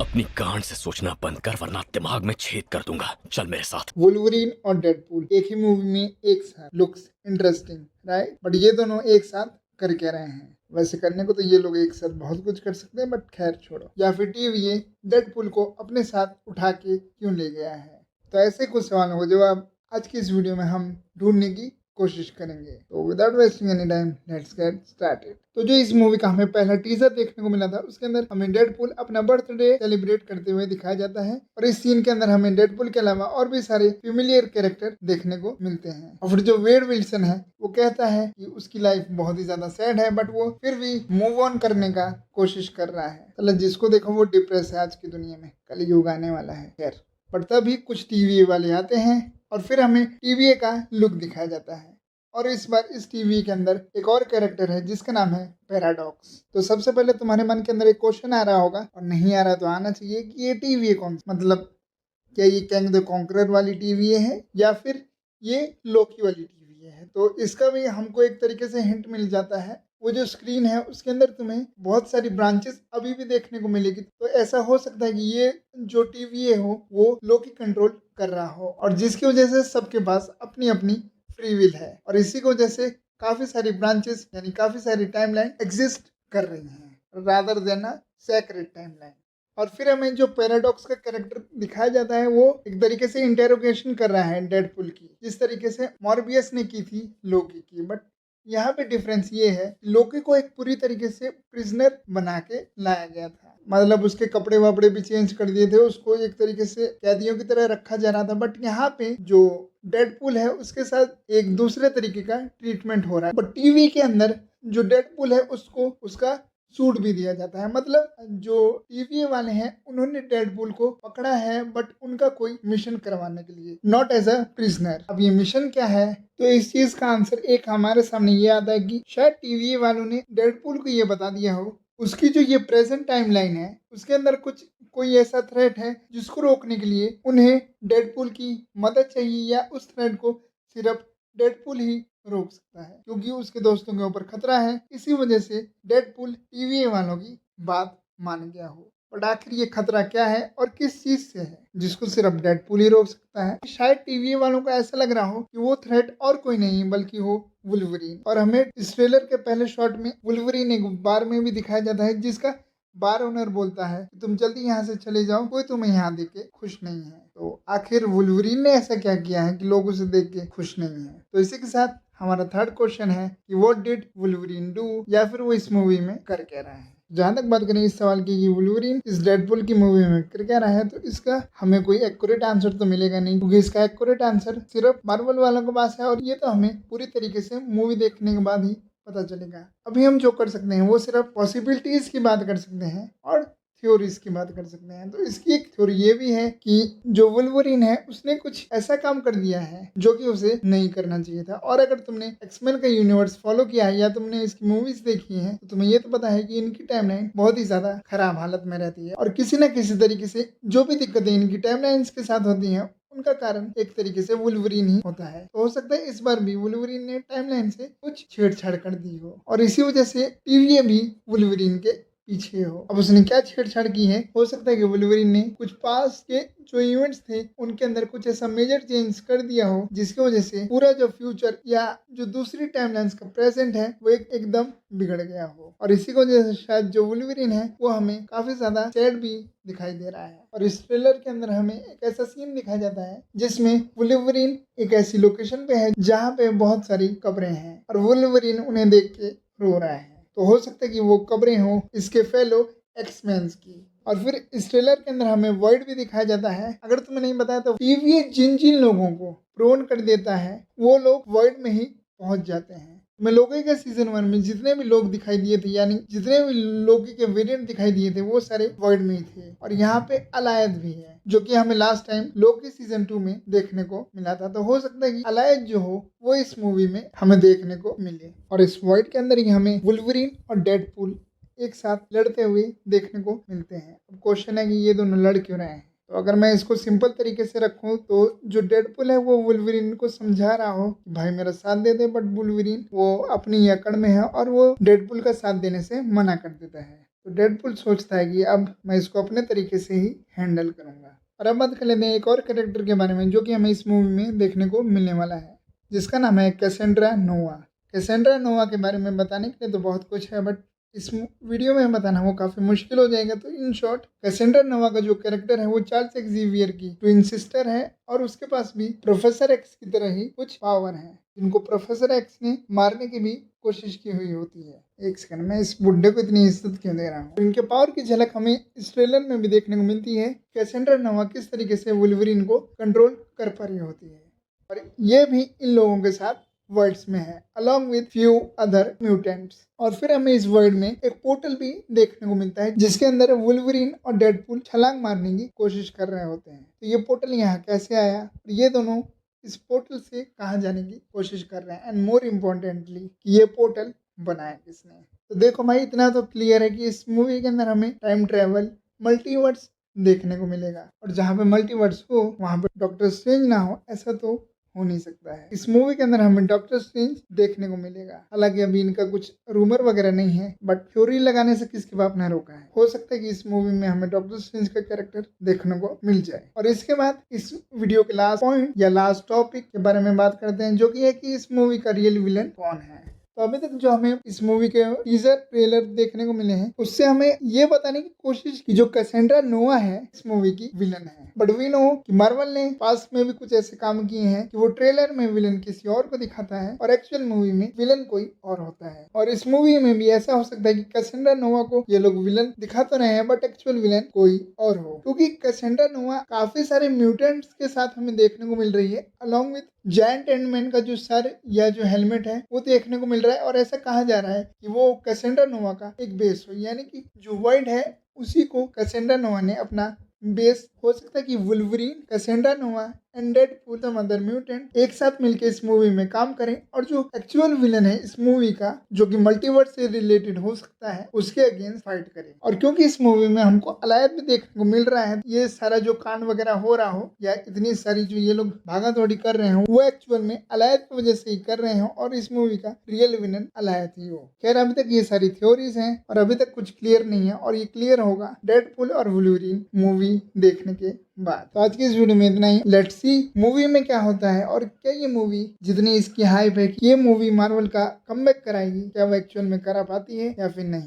अपनी गांड से सोचना बंद कर वरना दिमाग में छेद कर दूंगा। चल मेरे साथ। वुल्वरीन और डेडपूल एक ही मूवी में एक साथ, लुक्स इंटरेस्टिंग राइट, बट ये दोनों एक साथ कर क्या रहे हैं? वैसे करने को तो ये लोग एक साथ बहुत कुछ कर सकते हैं, बट खैर छोड़ो। या फिर टीवीए डेडपूल को अपने साथ उठा के क्यों ले गया है? तो ऐसे कुछ सवालों को जवाब आज की इस वीडियो में हम ढूंढने की कोशिश करेंगे। तो without wasting any time let's get started. तो जो इस मूवी का हमें पहला टीजर देखने को मिला था, उसके अंदर हमें डेडपूल अपना बर्थडे सेलिब्रेट करते हुए दिखाया जाता है और इस सीन के अंदर हमें डेडपूल के अलावा और भी सारे फेमिलियर कैरेक्टर देखने को मिलते हैं। और फिर जो वेड विल्सन है वो कहता है कि उसकी लाइफ बहुत ही ज्यादा सैड है, बट वो फिर भी मूव ऑन करने का कोशिश कर रहा है। मतलब जिसको देखो वो डिप्रेस है आज की दुनिया में, कलयुग आने वाला है। खैर, पर तभी कुछ टीवी वाले आते हैं और फिर हमें टीवी का लुक दिखाया जाता है। और इस बार इस टीवी के अंदर एक और कैरेक्टर है जिसका नाम है पैराडॉक्स। तो सबसे पहले तुम्हारे मन के अंदर एक क्वेश्चन आ रहा होगा, और नहीं आ रहा तो आना चाहिए, कि ये टीवी कौन सा, मतलब क्या ये कैंग द कॉन्करर वाली टीवी है या फिर ये लोकी वाली टीवी है? तो इसका भी हमको एक तरीके से हिंट मिल जाता है। वो जो स्क्रीन है उसके अंदर तुम्हें बहुत सारी ब्रांचेस अभी भी देखने को मिलेगी। तो ऐसा हो सकता है कि ये जो टीवी हो वो लोकी कंट्रोल कर रहा हो, और जिसकी वजह से सबके पास अपनी अपनी फ्री विल है, और इसी की वजह से काफी सारी ब्रांचेस यानी काफी सारी टाइमलाइन एग्जिस्ट कर रही हैं रादर देन अ सेक्रेट टाइमलाइन। और फिर हमें जो पैराडॉक्स का कैरेक्टर दिखाया जाता है वो एक तरीके से इंटेरोगेशन कर रहा है डेडपुल की, जिस तरीके से मॉर्बियस ने की थी लोकी की। बट यहाँ पे डिफरेंस ये है, लोकी को एक पूरी तरीके से प्रिजनर बना के लाया गया था। मतलब उसके कपड़े वपड़े भी चेंज कर दिए थे, उसको एक तरीके से कैदियों की तरह रखा जा रहा था। बट यहाँ पे जो डेडपुल है उसके साथ एक दूसरे तरीके का ट्रीटमेंट हो रहा है। बट टीवी के अंदर जो डेडपुल है उसको उसका सूट भी दिया जाता है। मतलब जो टीवी वाले हैं उन्होंने डेडपुल को पकड़ा है, बट उनका कोई मिशन करवाने के लिए, नॉट एज अ प्रिजनर। अब ये मिशन क्या है? तो इस चीज का आंसर एक हमारे सामने ये आता है कि शायद टीवी वालों ने डेडपुल को ये बता दिया हो, उसकी जो ये प्रेजेंट टाइमलाइन है उसके अंदर कुछ कोई ऐसा थ्रेट है जिसको रोकने के लिए उन्हें डेडपुल की मदद चाहिए, या उस थ्रेट को सिर्फ डेडपुल ही रोक सकता है, क्योंकि उसके दोस्तों के ऊपर खतरा है। इसी वजह से डेडपुल टीवी वालों की बात मान गया हो। और आखिर ये खतरा क्या है और किस चीज से है जिसको सिर्फ डेडपुल ही रोक सकता है? शायद टीवी वालों को ऐसा लग रहा हो कि वो थ्रेट और कोई नहीं बल्कि हो वुल्वरीन। और हमें इस ट्रेलर के पहले शॉट में वुल्वरीन एक बार में भी दिखाया जाता है, जिसका बार ओनर बोलता है कि तुम जल्दी यहाँ से चले जाओ, कोई तुम्हें यहाँ देख के खुश नहीं है। तो आखिर वुल्वरीन ने ऐसा क्या किया है कि लोग उसे देख के खुश नहीं है? तो इसी के साथ हमारा थर्ड क्वेश्चन है कि व्हाट डिड वुल्वरीन डू, या फिर वो इस मूवी में कर क्या रहा है? जहां तक बात करें इस सवाल की कि वुल्वरीन इस डेडपुल की मूवी में कर क्या रहा है, तो इसका हमें कोई एक्यूरेट आंसर तो मिलेगा नहीं, क्योंकि इसका एक्यूरेट आंसर सिर्फ मार्वल वालों के पास है, और ये तो हमें पूरी तरीके से मूवी देखने के बाद ही पता चलेगा। अभी हम जो कर सकते हैं वो सिर्फ पॉसिबिलिटीज की बात कर सकते हैं और थ्योरीज की बात कर सकते हैं। तो इसकी एक थ्योरी ये भी है कि जो वुल्वरीन है उसने कुछ ऐसा काम कर दिया है जो कि उसे नहीं करना चाहिए था। और अगर तुमने एक्समैन का यूनिवर्स फॉलो किया है या तुमने इसकी मूवीज देखी है तो तुम्हें ये तो पता है कि इनकी टाइमलाइन बहुत ही ज्यादा खराब हालत में रहती है, और किसी न किसी तरीके से जो भी दिक्कतें इनकी टाइमलाइंस के साथ होती हैं उनका कारण एक तरीके से वुल्वरीन ही होता है। तो हो सकता है इस बार भी वुल्वरीन ने टाइमलाइन से कुछ छेड़छाड़ कर दी हो, और इसी वजह से टीवी भी वुल्वरीन के पीछे हो। अब उसने क्या छेड़छाड़ की है? हो सकता है कि वुल्वरीन ने कुछ पास के जो इवेंट्स थे उनके अंदर कुछ ऐसा मेजर चेंज कर दिया हो जिसकी वजह से पूरा जो फ्यूचर या जो दूसरी टाइमलाइंस का प्रेजेंट है वो एकदम बिगड़ गया हो। और इसी की वजह से शायद जो वुल्वरीन है वो हमें काफी ज्यादा सैड भी दिखाई दे रहा है। और इस ट्रेलर के अंदर हमें एक ऐसा सीन दिखाया जाता है जिसमें वुल्वरीन एक ऐसी लोकेशन पे है जहाँ पे बहुत सारी कब्रें हैं, और वुल्वरीन उन्हें देख के रो रहा है। तो हो सकता है कि वो कब्रें हो इसके फेलो एक्समैन्स की। और फिर इस ट्रेलर के अंदर हमें वर्ल्ड भी दिखाया जाता है। अगर तुम्हें नहीं बताया तो टीवी जिन जिन लोगों को प्रोन कर देता है वो लोग वर्ल्ड में ही पहुंच जाते हैं। मैं लोकी के सीजन 1 में जितने भी लोग दिखाई दिए थे, यानी जितने भी लोकी के वेरिएंट दिखाई दिए थे, वो सारे वर्ल्ड में ही थे। और यहाँ पे अलायद भी है जो कि हमें लास्ट टाइम लोकी सीजन 2 में देखने को मिला था। तो हो सकता है कि अलायद जो हो वो इस मूवी में हमें देखने को मिले। और इस वर्ल्ड के अंदर ही हमें वुल्वरीन और डेडपुल एक साथ लड़ते हुए देखने को मिलते हैं। अब क्वेश्चन है कि ये दोनों लड़ क्यों रहे हैं? तो अगर मैं इसको सिंपल तरीके से रखूं तो जो डेडपुल है वो वुल्वरीन को समझा रहा हो कि भाई मेरा साथ दे दे, बट वुल्वरीन वो अपनी अकड़ में है और वो डेडपुल का साथ देने से मना कर देता है। तो डेडपुल सोचता है कि अब मैं इसको अपने तरीके से ही हैंडल करूंगा। और अब बात कर लेते हैं एक और कैरेक्टर के बारे में जो कि हमें इस मूवी में देखने को मिलने वाला है, जिसका नाम है कैसेंड्रा नोवा। कैसेंड्रा नोवा के बारे में बताने के लिए तो बहुत कुछ है, बट इस वीडियो में बताना वो काफी मुश्किल हो जाएगा। तो इन शॉर्ट, कैसेंड्रा नोवा का जो कैरेक्टर है वो चार्ल्स एक्सेवियर की ट्विन सिस्टर है और उसके पास भी प्रोफेसर एक्स की तरह ही कुछ पावर है, जिनको प्रोफेसर एक्स ने मारने की भी कोशिश की हुई होती है। एक सेकंड, मैं इस बुड्ढे को इतनी इज्जत क्यों दे रहा हूँ। इनके पावर की झलक हमें इस ट्रेलर में भी देखने को मिलती है। कैसेंड्रा नोवा किस तरीके से वुल्वरीन को कंट्रोल कर पा रही होती है, और ये भी इन लोगों के साथ वर्ल्ड्स में है along with few other mutants। और फिर हमें इस वर्ल्ड में एक पोर्टल भी देखने को मिलता है जिसके अंदर वुल्वरीन और डेडपुल छलांग मारने की कोशिश कर रहे होते हैं। तो ये पोर्टल यहाँ कैसे आया, ये दोनों इस पोर्टल से कहाँ जाने की कोशिश कर रहे हैं, एंड मोर इम्पोर्टेंटली ये पोर्टल बनाया किसने। तो देखो भाई, इतना तो क्लियर है कि इस मूवी के अंदर हमें टाइम ट्रेवल, मल्टीवर्स देखने को मिलेगा, और जहाँ पे मल्टीवर्स हो वहाँ पे डॉक्टर स्ट्रेंज ना हो ऐसा तो हो नहीं सकता है। इस मूवी के अंदर हमें डॉक्टर स्ट्रेंज देखने को मिलेगा। हालांकि अभी इनका कुछ रूमर वगैरह नहीं है, बट थ्योरी लगाने से किसके बाप ने रोका है। हो सकता है कि इस मूवी में हमें डॉक्टर स्ट्रेंज का कैरेक्टर देखने को मिल जाए। और इसके बाद इस वीडियो के लास्ट पॉइंट या लास्ट टॉपिक के बारे में बात करते हैं, जो कि है कि इस मूवी का रियल विलन कौन है। तो अभी तक जो हमें इस मूवी के टीजर ट्रेलर देखने को मिले हैं, उससे हमें ये बताने की कोशिश की जो कैसेंड्रा नोवा है इस मूवी की विलन है। बट वी नो कि मार्वल ने पास्ट में भी कुछ ऐसे काम किए हैं कि वो ट्रेलर में विलन किसी और को दिखाता है और एक्चुअल मूवी में विलन कोई और होता है। और इस मूवी में भी ऐसा हो सकता है कि कैसेंड्रा नोवा को ये लोग विलन दिखा तो रहे हैं, बट एक्चुअल विलन कोई और हो, क्योंकि कैसेंड्रा नोवा काफी सारे म्यूटेंट्स के साथ हमें देखने को मिल रही है, अलॉन्ग विथ जायंट एंडमैन का जो सर या जो हेलमेट है वो देखने को मिल रहा है। और ऐसा कहा जा रहा है कि वो कैसेंड्रा नोवा का एक बेस हो, यानी कि जो वर्ल्ड है उसी को कैसेंड्रा नोवा ने अपना बेस। हो सकता है कि Wolverine, Cassandra Nova and Deadpool, some other mutant एक साथ मिलकर इस मूवी में काम करें और जो एक्चुअल विलन है इस मूवी का, जो कि मल्टीवर्स से रिलेटेड हो सकता है, उसके अगेंस्ट फाइट करें। और क्योंकि इस मूवी में हमको अलायद भी देखने को मिल रहा है, ये सारा जो कांड वगैरह हो रहा हो या इतनी सारी जो ये लोग भागा दौड़ी कर रहे हो वो एक्चुअल में अलायद की वजह से ही कर रहे हो, और इस मूवी का रियल विलन अलायद ही हो। खैर, अभी तक ये सारी थ्योरीज हैं और अभी तक कुछ क्लियर नहीं है, और ये क्लियर होगा डेडपुल और वुल्वरीन मूवी देखने के बाद। तो आज की इस वीडियो में इतना ही। लेट्स सी मूवी में क्या होता है, और क्या ये मूवी जितनी इसकी हाइप है कि ये मूवी मार्वल का कमबैक कराएगी, क्या वो एक्चुअल में करा पाती है या फिर नहीं।